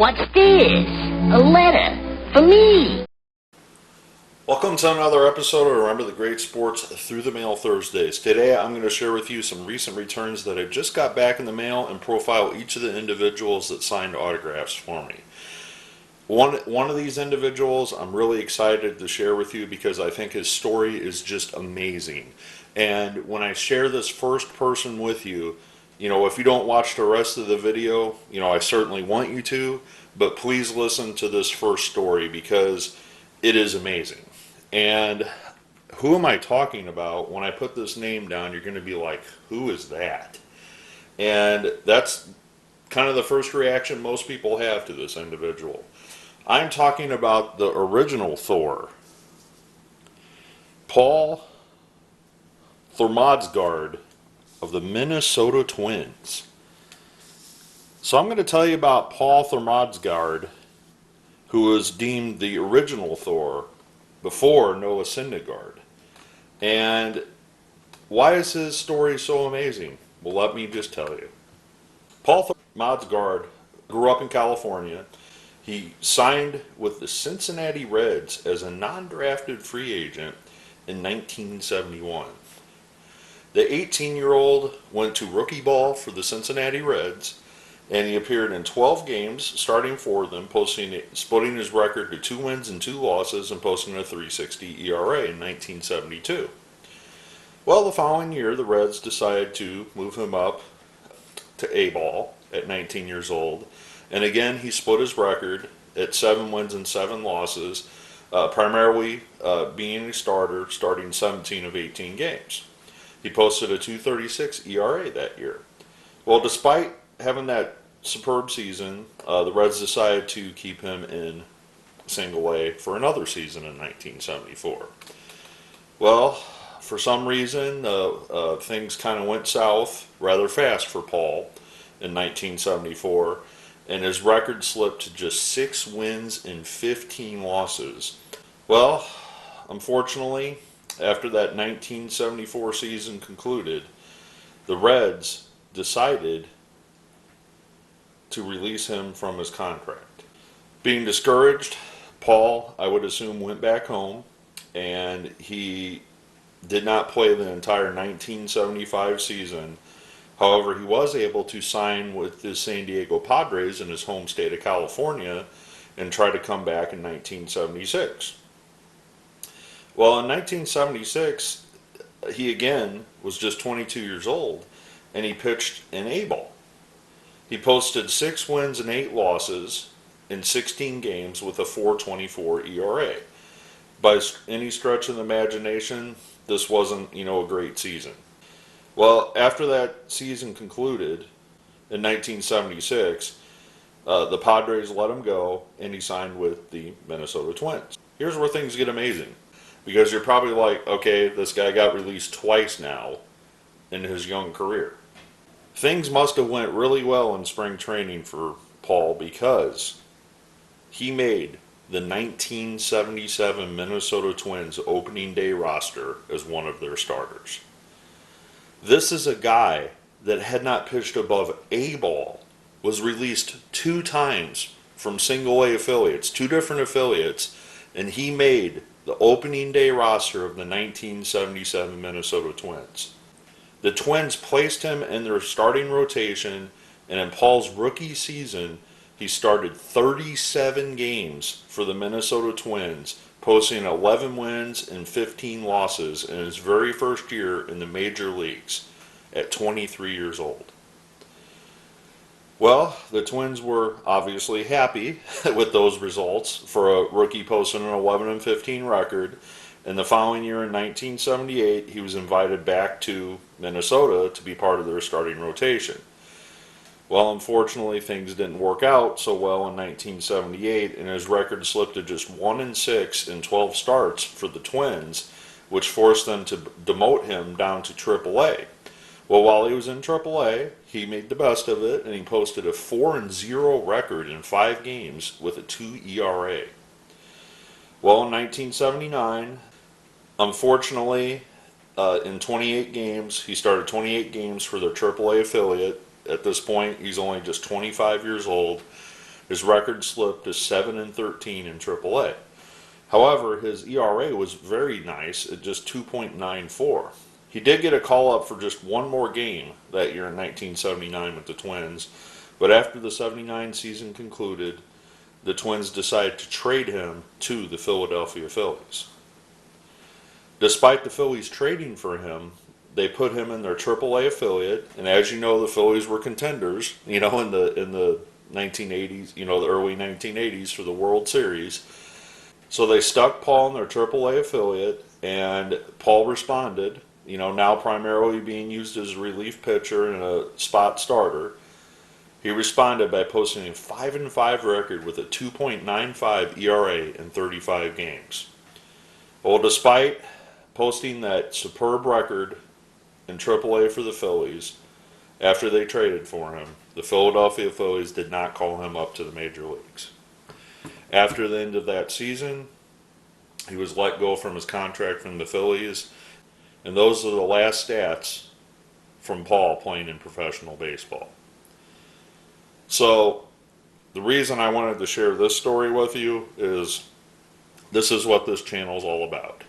What's this? A letter for me. Welcome to another episode of Remember the Great Sports Through the Mail Thursdays. Today I'm going to share with you some recent returns that I just got back in the mail and profile each of the individuals that signed autographs for me. One of these individuals I'm really excited to share with you because I think his story is just amazing. And when I share this first person with you, if you don't watch the rest of the video, I certainly want you to, but please listen to this first story because it is amazing. And who am I talking about? When I put this name down, you're going to be like, who is that? And that's kind of the first reaction most people have to this individual. I'm talking about the original Thor, Paul Thormodsgard of the Minnesota Twins. So I'm going to tell you about Paul Thormodsgard, who was deemed the original Thor before Noah Syndergaard. And why is his story so amazing? Well, let me just tell you. Paul Thormodsgard grew up in California. He signed with the Cincinnati Reds as a non-drafted free agent in 1971. The 18-year-old went to rookie ball for the Cincinnati Reds, and he appeared in 12 games, starting for them, splitting his record to 2 wins and 2 losses, and posting a .360 ERA in 1972. Well, the following year, the Reds decided to move him up to A-ball at 19 years old, and again, he split his record at 7 wins and 7 losses, primarily being a starter, starting 17 of 18 games. He posted a .236 ERA that year. Well, despite having that superb season, the Reds decided to keep him in Single A for another season in 1974. Well, for some reason, things kind of went south rather fast for Paul in 1974, and his record slipped to just 6 wins and 15 losses. Well, unfortunately, after that 1974 season concluded, the Reds decided to release him from his contract. Being discouraged, Paul, I would assume, went back home, and he did not play the entire 1975 season. However, he was able to sign with the San Diego Padres in his home state of California and try to come back in 1976. Well, in 1976, he again was just 22 years old, and he pitched in A-ball. He posted 6 wins and 8 losses in 16 games with a .424 ERA. By any stretch of the imagination, this wasn't, a great season. Well, after that season concluded in 1976, the Padres let him go, and he signed with the Minnesota Twins. Here's where things get amazing. Because you're probably like, okay, this guy got released twice now in his young career. Things must have went really well in spring training for Paul because he made the 1977 Minnesota Twins opening day roster as one of their starters. This is a guy that had not pitched above A-ball, was released 2 times from Single A affiliates, 2 different affiliates, and he made the opening day roster of the 1977 Minnesota Twins. The Twins placed him in their starting rotation, and in Paul's rookie season, he started 37 games for the Minnesota Twins, posting 11 wins and 15 losses in his very first year in the major leagues at 23 years old. Well, the Twins were obviously happy with those results for a rookie posting an 11-15 record. And the following year in 1978, he was invited back to Minnesota to be part of their starting rotation. Well, unfortunately, things didn't work out so well in 1978, and his record slipped to just 1-6 in 12 starts for the Twins, which forced them to demote him down to AAA. Well, while he was in AAA, he made the best of it, and he posted a 4-0 record in 5 games with a 2 ERA. Well, in 1979, unfortunately, in 28 games, he started 28 games for their AAA affiliate. At this point, he's only just 25 years old. his record slipped to 7-13 in AAA. However, his ERA was very nice at just 2.94. He did get a call up for just one more game that year in 1979 with the Twins, but after the 79 season concluded, the Twins decided to trade him to the Philadelphia Phillies. Despite the Phillies trading for him, they put him in their AAA affiliate, and as you know, the Phillies were contenders, in the 1980s, the early 1980s for the World Series. So they stuck Paul in their AAA affiliate, and Paul responded, now primarily being used as a relief pitcher and a spot starter. He responded by posting a 5-5 record with a 2.95 ERA in 35 games. Well, despite posting that superb record in AAA for the Phillies, after they traded for him, the Philadelphia Phillies did not call him up to the major leagues. After the end of that season, he was let go from his contract from the Phillies, and those are the last stats from Paul playing in professional baseball. So, the reason I wanted to share this story with you is this is what this channel is all about.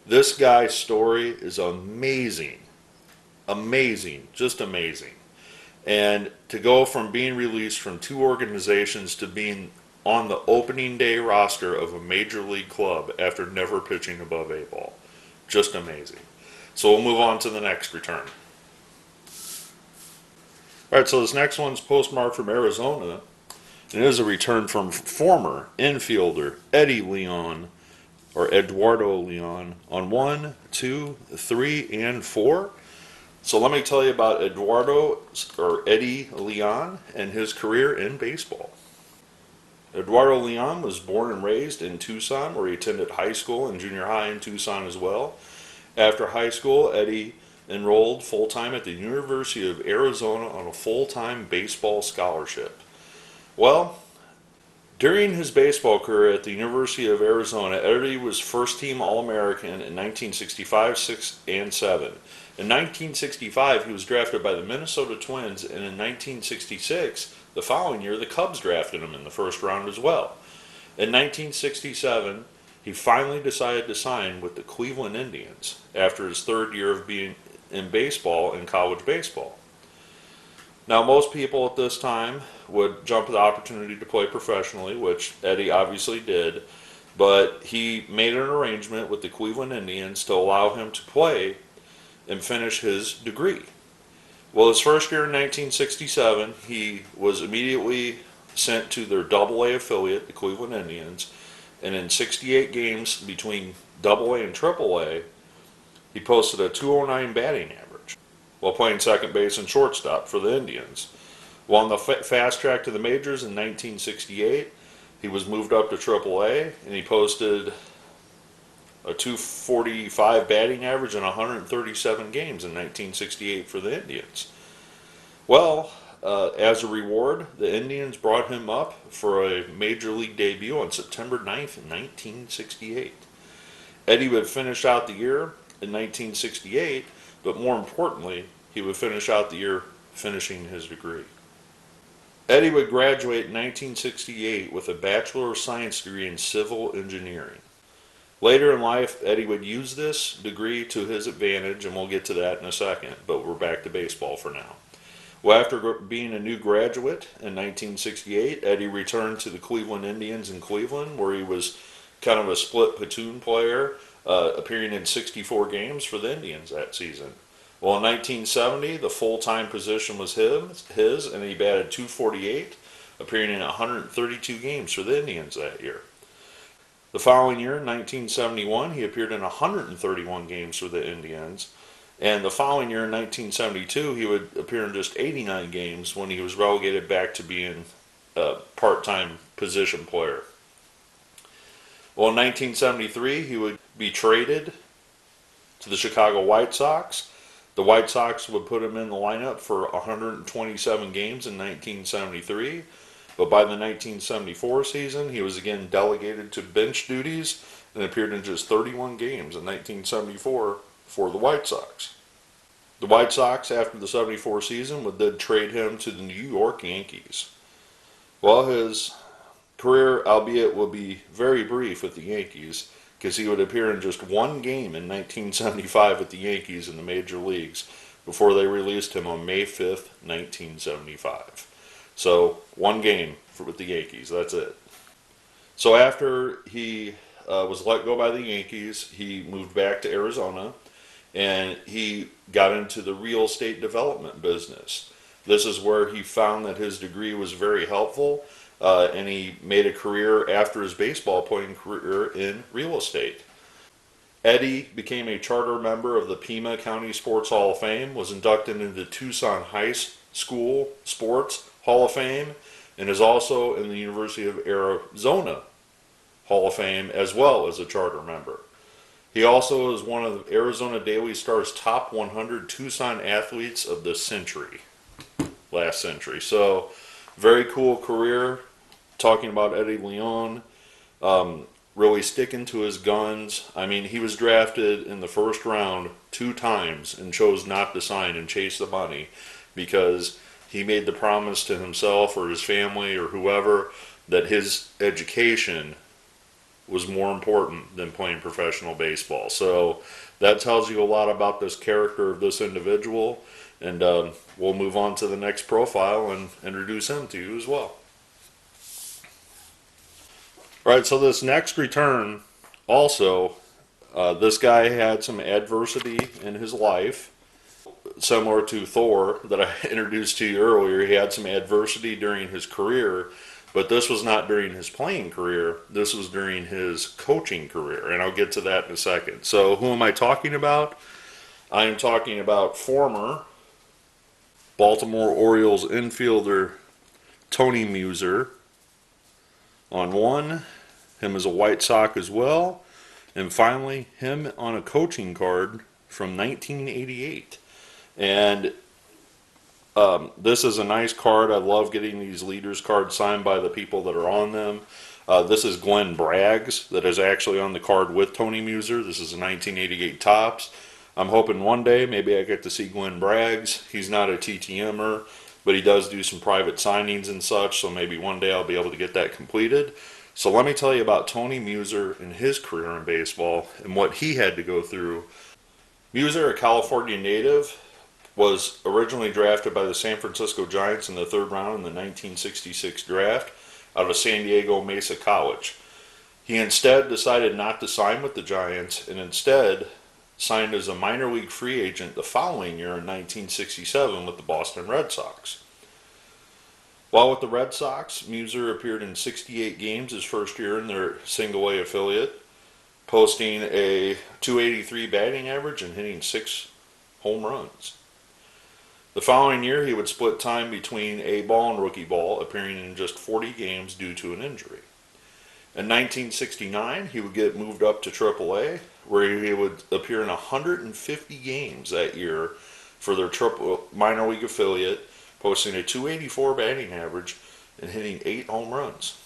This guy's story is amazing. Amazing. Just amazing. And to go from being released from two organizations to being on the opening day roster of a major league club after never pitching above A ball. Just amazing. So we'll move on to the next return. Alright, so this next one's postmarked from Arizona. It is a return from former infielder Eddie Leon, or Eduardo Leon, on 1, 2, 3, and 4. So let me tell you about Eduardo, or Eddie Leon, and his career in baseball. Eduardo Leon was born and raised in Tucson, where he attended high school and junior high in Tucson as well. After high school, Eddie enrolled full-time at the University of Arizona on a full-time baseball scholarship. Well, during his baseball career at the University of Arizona, Eddie was first-team All-American in 1965, 6, and 7. In 1965, he was drafted by the Minnesota Twins, and in 1966, the following year, the Cubs drafted him in the first round as well. In 1967, he finally decided to sign with the Cleveland Indians after his third year of being in baseball, in college baseball. Now, most people at this time would jump at the opportunity to play professionally, which Eddie obviously did, but he made an arrangement with the Cleveland Indians to allow him to play and finish his degree. Well, his first year in 1967, he was immediately sent to their AA affiliate, the Cleveland Indians, and in 68 games between AA and AAA, he posted a 209 batting average while playing second base and shortstop for the Indians. While on the fast track to the majors in 1968, he was moved up to AAA, and he posted a 245 batting average in 137 games in 1968 for the Indians. Well, as a reward, the Indians brought him up for a major league debut on September 9th, 1968. Eddie would finish out the year in 1968, but more importantly, he would finish out the year finishing his degree. Eddie would graduate in 1968 with a Bachelor of Science degree in Civil Engineering. Later in life, Eddie would use this degree to his advantage, and we'll get to that in a second, but we're back to baseball for now. Well, after being a new graduate in 1968, Eddie returned to the Cleveland Indians in Cleveland, where he was kind of a split platoon player, appearing in 64 games for the Indians that season. Well, in 1970, the full-time position was his, and he batted .248, appearing in 132 games for the Indians that year. The following year, in 1971, he appeared in 131 games for the Indians, and the following year, in 1972, he would appear in just 89 games when he was relegated back to being a part-time position player. Well, in 1973, he would be traded to the Chicago White Sox. The White Sox would put him in the lineup for 127 games in 1973, but by the 1974 season, he was again delegated to bench duties and appeared in just 31 games in 1974 for the White Sox. The White Sox, after the 74 season, would then trade him to the New York Yankees. Well, his career, albeit, will be very brief with the Yankees, because he would appear in just one game in 1975 with the Yankees in the major leagues before they released him on May 5th, 1975. So, one game with the Yankees, that's it. So, after he was let go by the Yankees, he moved back to Arizona and he got into the real estate development business. This is where he found that his degree was very helpful, and he made a career after his baseball playing career in real estate. Eddie became a charter member of the Pima County Sports Hall of Fame, was inducted into the Tucson High School Sports Hall of Fame, and is also in the University of Arizona Hall of Fame as well as a charter member. He also is one of Arizona Daily Star's top 100 Tucson athletes of the century, last century. So, very cool career. Talking about Eddie Leon, really sticking to his guns. I mean, he was drafted in the first round 2 times and chose not to sign and chase the money because he made the promise to himself or his family or whoever that his education was more important than playing professional baseball. So that tells you a lot about this character of this individual. And we'll move on to the next profile and introduce him to you as well. All right, so this next return, also, this guy had some adversity in his life. Similar to Thor that I introduced to you earlier, he had some adversity during his career, but this was not during his playing career. This was during his coaching career, and I'll get to that in a second. So who am I talking about? I am talking about former Baltimore Orioles infielder Tony Muser on one, him as a White Sox as well, and finally him on a coaching card from 1988. And this is a nice card. I love getting these leaders cards signed by the people that are on them. This is Glenn Bragg's that is actually on the card with Tony Muser. This is a 1988 Topps. I'm hoping one day maybe I get to see Glenn Bragg's. He's not a TTMer, but he does do some private signings and such, so maybe one day I'll be able to get that completed. So let me tell you about Tony Muser and his career in baseball and what he had to go through. Muser, a California native, was originally drafted by the San Francisco Giants in the 3rd round in the 1966 draft out of San Diego Mesa College. He instead decided not to sign with the Giants and instead signed as a minor league free agent the following year in 1967 with the Boston Red Sox. While with the Red Sox, Muser appeared in 68 games his first year in their single-A affiliate, posting a .283 batting average and hitting 6 home runs. The following year, he would split time between A ball and rookie ball, appearing in just 40 games due to an injury. In 1969, he would get moved up to AAA, where he would appear in 150 games that year for their minor league affiliate, posting a .284 batting average and hitting 8 home runs.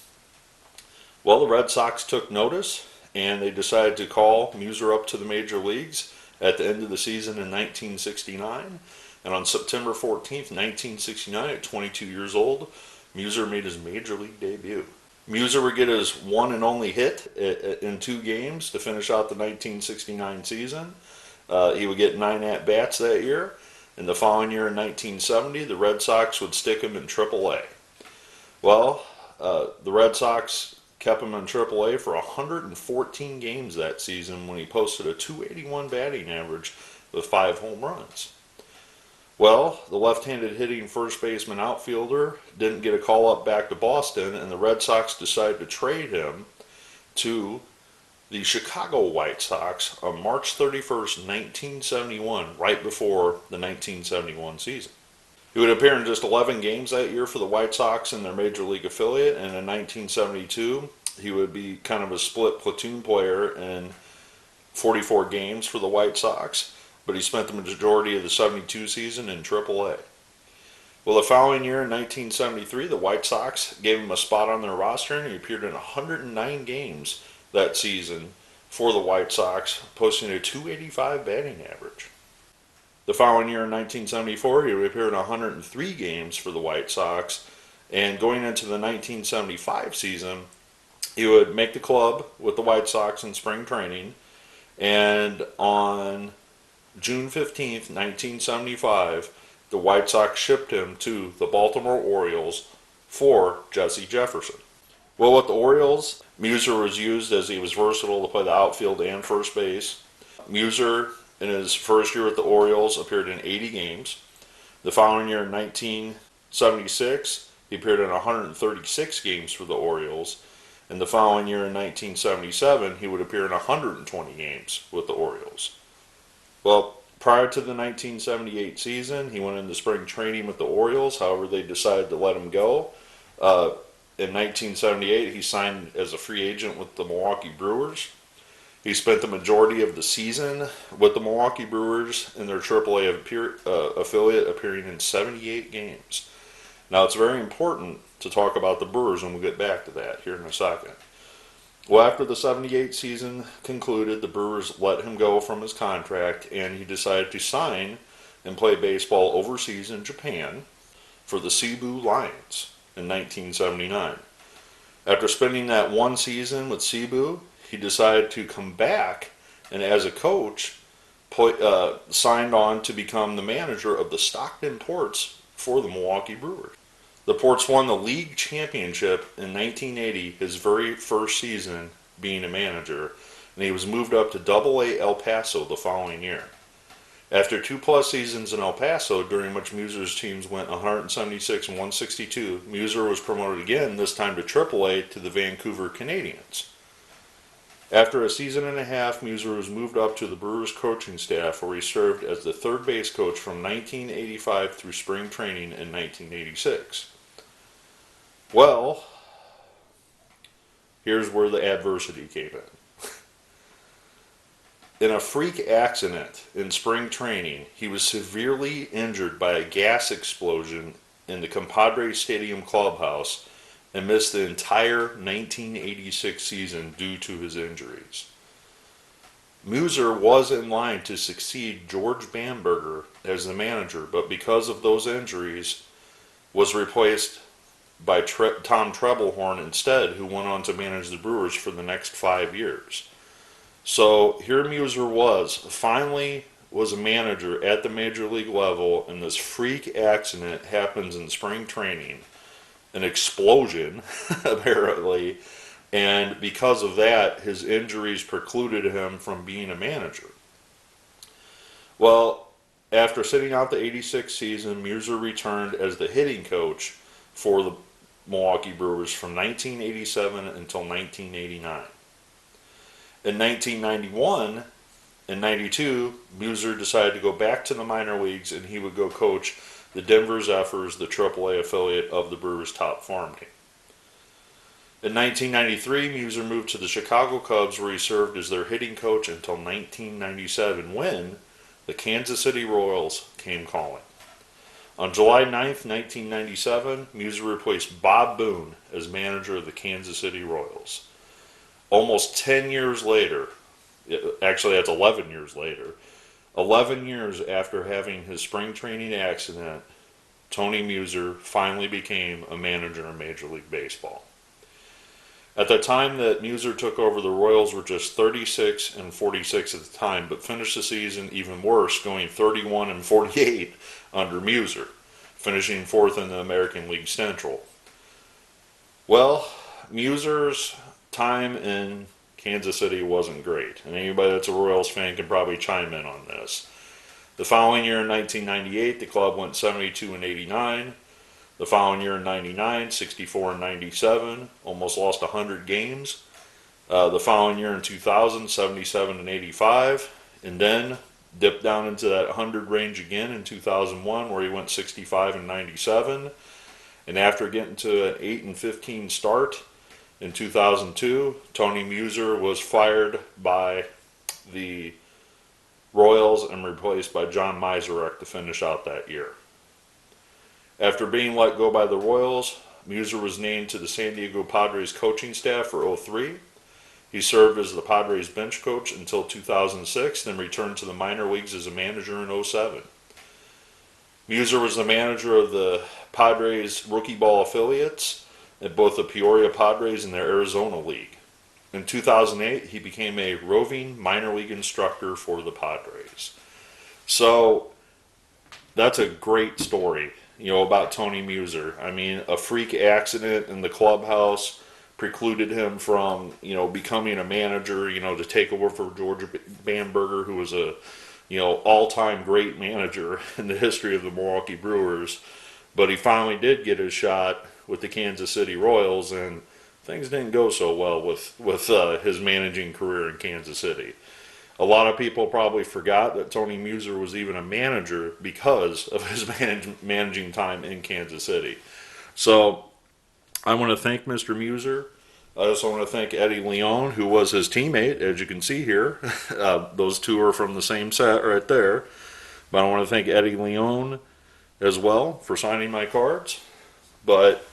Well, the Red Sox took notice, and they decided to call Muser up to the major leagues at the end of the season in 1969. And on September 14th, 1969, at 22 years old, Muser made his major league debut. Muser would get his one and only hit in 2 games to finish out the 1969 season. He would get 9 at-bats that year. And the following year in 1970, the Red Sox would stick him in AAA. Well, the Red Sox kept him in AAA for 114 games that season when he posted a .281 batting average with 5 home runs. Well, the left-handed hitting first baseman outfielder didn't get a call up back to Boston, and the Red Sox decided to trade him to the Chicago White Sox on March 31st, 1971, right before the 1971 season. He would appear in just 11 games that year for the White Sox in their major league affiliate, and in 1972, he would be kind of a split platoon player in 44 games for the White Sox, but he spent the majority of the 72 season in AAA. Well, the following year in 1973, the White Sox gave him a spot on their roster, and he appeared in 109 games that season for the White Sox, posting a .285 batting average. The following year in 1974, he would appear in 103 games for the White Sox And going into the 1975 season, he would make the club with the White Sox in spring training. And on June 15th, 1975, the White Sox shipped him to the Baltimore Orioles for Jesse Jefferson. Well, with the Orioles, Muser was used as he was versatile to play the outfield and first base. Muser, in his first year with the Orioles, appeared in 80 games. The following year, in 1976, he appeared in 136 games for the Orioles. And the following year, in 1977, he would appear in 120 games with the Orioles. Well, prior to the 1978 season, he went into spring training with the Orioles. However, they decided to let him go. In 1978, he signed as a free agent with the Milwaukee Brewers. He spent the majority of the season with the Milwaukee Brewers in their AAA affiliate, appearing in 78 games. Now, it's very important to talk about the Brewers, and we'll get back to that here in a second. Well, after the 78 season concluded, the Brewers let him go from his contract, and he decided to sign and play baseball overseas in Japan for the Cebu Lions in 1979. After spending that one season with Cebu, he decided to come back and, as a coach, signed on to become the manager of the Stockton Ports for the Milwaukee Brewers. The Ports won the league championship in 1980, his very first season being a manager, and he was moved up to Double-A El Paso the following year. After 2+ seasons in El Paso, during which Muser's teams went 176 and 162, Muser was promoted again, this time to Triple-A, to the Vancouver Canadians. After a season and a half, Muser was moved up to the Brewers coaching staff, where he served as the third base coach from 1985 through spring training in 1986. Well, here's where the adversity came in. In a freak accident in spring training, he was severely injured by a gas explosion in the Compadre Stadium clubhouse and missed the entire 1986 season due to his injuries. Muser was in line to succeed George Bamberger as the manager, but because of those injuries, was replaced by Tom Trebelhorn instead, who went on to manage the Brewers for the next 5 years. So here Muser finally was a manager at the major league level, and this freak accident happens in spring training. An explosion, apparently, and because of that, his injuries precluded him from being a manager. Well, after sitting out the 86 season, Muser returned as the hitting coach for the Milwaukee Brewers from 1987 until 1989. In 1991 and 92, Muser decided to go back to the minor leagues, and he would go coach the Denver Zephyrs, the AAA affiliate of the Brewers' top farm team. In 1993, Muser moved to the Chicago Cubs, where he served as their hitting coach until 1997, when the Kansas City Royals came calling. On July 9th, 1997, Muser replaced Bob Boone as manager of the Kansas City Royals. Almost 10 years later, actually that's 11 years later, 11 years after having his spring training accident, Tony Muser finally became a manager in Major League Baseball. At the time that Muser took over, the Royals were just 36 and 46 at the time, but finished the season even worse, going 31 and 48 under Muser, finishing fourth in the American League Central. Well, Muser's time in Kansas City wasn't great, and anybody that's a Royals fan can probably chime in on this. The following year in 1998, the club went 72 and 89. The following year in 99, 64 and 97, almost lost 100 games. The following year in 2000, 77 and 85, and then dipped down into that 100 range again in 2001, where he went 65 and 97. And after getting to an 8 and 15 start in 2002, Tony Muser was fired by the Royals and replaced by John Miserek to finish out that year. After being let go by the Royals, Muser was named to the San Diego Padres coaching staff for 2003. He served as the Padres bench coach until 2006, then returned to the minor leagues as a manager in 2007. Muser was the manager of the Padres rookie ball affiliates at both the Peoria Padres and their Arizona League. In 2008, he became a roving minor league instructor for the Padres. So that's a great story, about Tony Muser. I mean, a freak accident in the clubhouse precluded him from, becoming a manager, to take over for George Bamberger, who was a, all-time great manager in the history of the Milwaukee Brewers. But he finally did get his shot with the Kansas City Royals, and things didn't go so well with his managing career in Kansas City. A lot of people probably forgot that Tony Muser was even a manager because of his managing time in Kansas City. So I want to thank Mr. Muser. I also want to thank Eddie Leon, who was his teammate, as you can see here. Those two are from the same set right there. But I want to thank Eddie Leon as well for signing my cards. But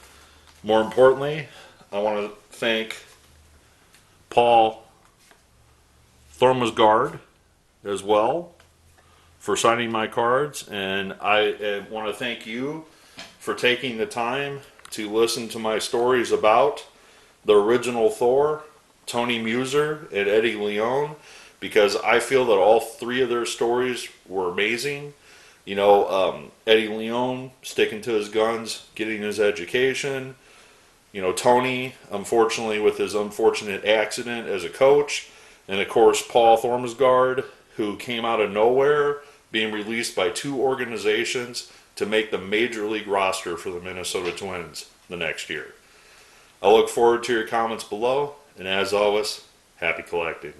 more importantly, I want to thank Paul Thormodsgard as well for signing my cards. And I want to thank you for taking the time to listen to my stories about the original Thor, Tony Muser, and Eddie Leon, because I feel that all three of their stories were amazing. Eddie Leon sticking to his guns, getting his education. Tony, unfortunately, with his unfortunate accident as a coach. And of course, Paul Thormodsgard, who came out of nowhere, being released by two organizations to make the major league roster for the Minnesota Twins the next year. I look forward to your comments below, and as always, happy collecting.